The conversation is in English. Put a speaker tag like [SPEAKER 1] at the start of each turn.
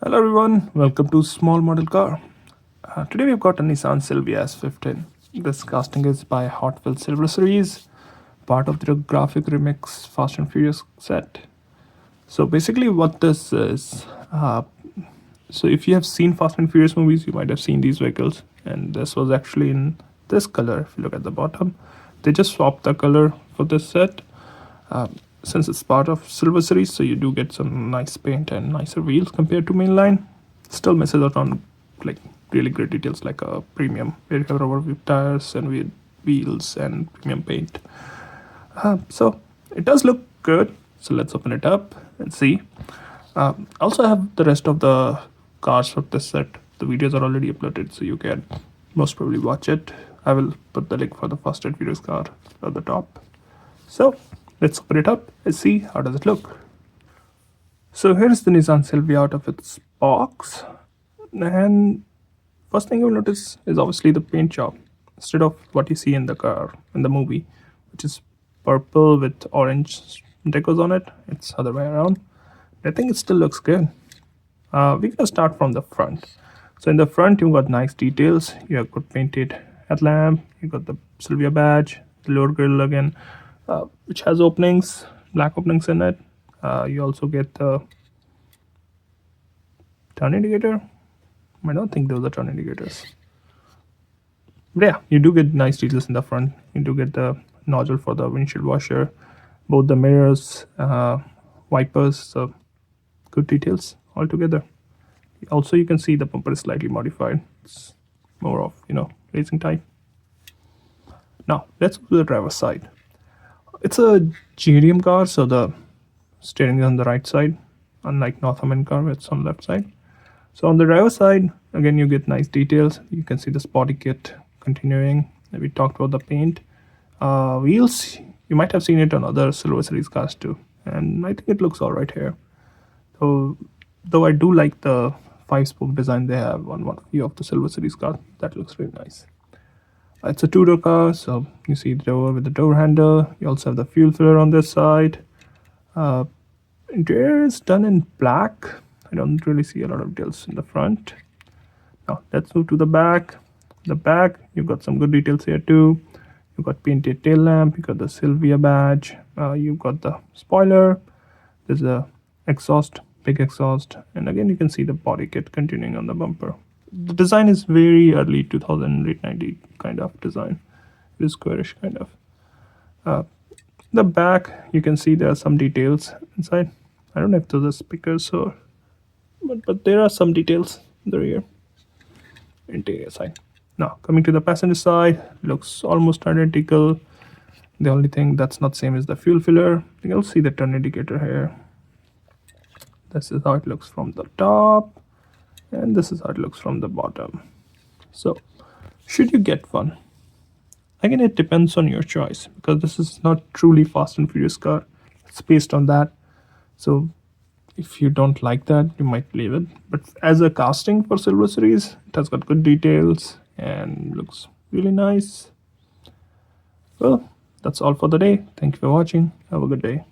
[SPEAKER 1] Hello everyone, welcome to Small Model Car. Today we've got a Nissan Silvia S15. This casting is by Hotwheels Silver series, part of the graphic remix Fast and Furious set. So basically what this is, so if you have seen Fast and Furious movies, you might have seen these vehicles, and this was actually in this color. If you look at the bottom, they just swapped the color for this set. Since it's part of Silver series, so you do get some nice paint and nicer wheels compared to mainline. Still misses out on like really great details like a premium where you have rubber tires and with wheels and premium paint. So it does look good. So let's open it up and see. Also have the rest of the cars for this set. The videos are already uploaded, so you can most probably watch it. I will put the link for the first 8 videos car at the top. So let's open it up and see how does it look. So here is the Nissan Silvia out of its box, and first thing you'll notice is obviously the paint job. Instead of what you see in the car in the movie, which is purple with orange decors on it, it's other way around. I think it still looks good. We're gonna start from the front. So in the front you got nice details. You have good painted headlamp. You got the Silvia badge, the lower grille again, which has openings, black openings in it. You also get the turn indicator. I don't think those are turn indicators. But yeah, you do get nice details in the front. You do get the nozzle for the windshield washer, both the mirrors, wipers, so good details altogether. Also, you can see the bumper is slightly modified. It's more of, racing type. Now, let's go to the driver's side. It's a GDM car, so the steering is on the right side, unlike North American car, where it's on the left side. So on the driver's side, again, you get nice details. You can see the body kit continuing. We talked about the paint. Wheels, you might have seen it on other Silver Series cars too, and I think it looks all right here. So, though I do like the 5-spoke design they have on one few of the Silver Series cars, that looks really nice. It's a two-door car, so you see the door with the door handle. You also have the fuel filler on this side. Interior is done in black. I don't really see a lot of details in the front. Now let's move to the back. The back, you've got some good details here too. You've got painted tail lamp. You got the Silvia badge. You've got the spoiler. There's a exhaust, big exhaust, and again you can see the body kit continuing on the bumper. The design is very early 2000, late 90 kind of design. It is squarish kind of. The back, you can see there are some details inside. I don't know if those are speakers or, but there are some details in the rear interior side. Now coming to the passenger side, looks almost identical. The only thing that's not same is the fuel filler. You'll see the turn indicator here. This is how it looks from the top, and this is how it looks from the bottom. So should you get one? Again, it depends on your choice, because this is not truly Fast and Furious car. It's based on that. So if you don't like that, you might leave it. But as a casting for Silver Series, it has got good details and looks really nice. Well, that's all for the day. Thank you for watching. Have a good day.